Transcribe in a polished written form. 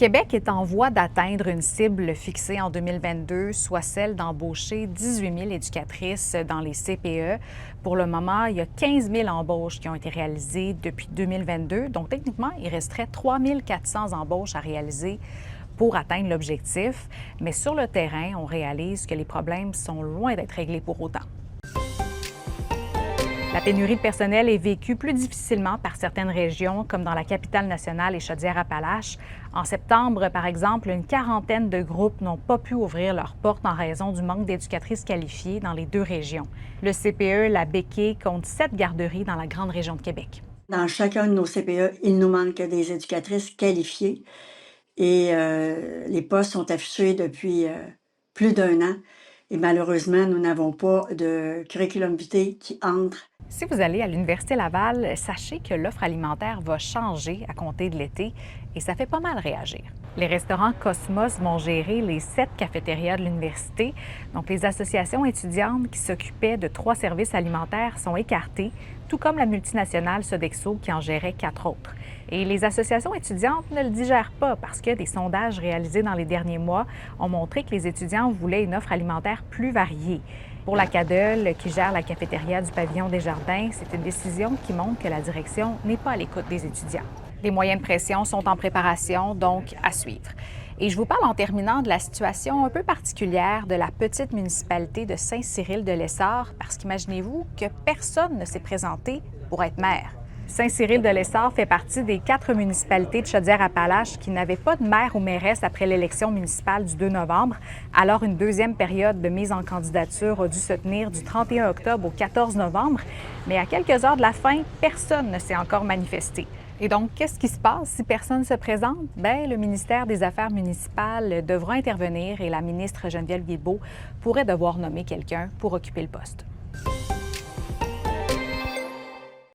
Québec est en voie d'atteindre une cible fixée en 2022, soit celle d'embaucher 18 000 éducatrices dans les CPE. Pour le moment, il y a 15 000 embauches qui ont été réalisées depuis 2022. Donc, techniquement, il resterait 3 400 embauches à réaliser pour atteindre l'objectif. Mais sur le terrain, on réalise que les problèmes sont loin d'être réglés pour autant. La pénurie de personnel est vécue plus difficilement par certaines régions, comme dans la capitale nationale et Chaudière-Appalaches. En septembre, par exemple, une quarantaine de groupes n'ont pas pu ouvrir leurs portes en raison du manque d'éducatrices qualifiées dans les deux régions. Le CPE, la Béquée, compte 7 garderies dans la grande région de Québec. Dans chacun de nos CPE, il nous manque des éducatrices qualifiées et les postes sont affichés depuis plus d'1 an. Et malheureusement, nous n'avons pas de curriculum vitae qui entre. Si vous allez à l'Université Laval, sachez que l'offre alimentaire va changer à compter de l'été et ça fait pas mal réagir. Les restaurants Cosmos vont gérer les 7 cafétérias de l'université. Donc, les associations étudiantes qui s'occupaient de 3 services alimentaires sont écartées, tout comme la multinationale Sodexo qui en gérait 4 autres. Et les associations étudiantes ne le digèrent pas parce que des sondages réalisés dans les derniers mois ont montré que les étudiants voulaient une offre alimentaire plus variée. Pour la CADEL, qui gère la cafétéria du pavillon Desjardins, c'est une décision qui montre que la direction n'est pas à l'écoute des étudiants. Les moyens de pression sont en préparation, donc à suivre. Et je vous parle en terminant de la situation un peu particulière de la petite municipalité de Saint-Cyril-de-L'Essard, parce qu'imaginez-vous que personne ne s'est présenté pour être maire. Saint-Cyril-de-L'Essard fait partie des 4 municipalités de Chaudière-Appalaches qui n'avaient pas de maire ou mairesse après l'élection municipale du 2 novembre. Alors, une deuxième période de mise en candidature a dû se tenir du 31 octobre au 14 novembre. Mais à quelques heures de la fin, personne ne s'est encore manifesté. Et donc, qu'est-ce qui se passe si personne ne se présente? Bien, le ministère des Affaires municipales devra intervenir et la ministre Geneviève Guilbeault pourrait devoir nommer quelqu'un pour occuper le poste.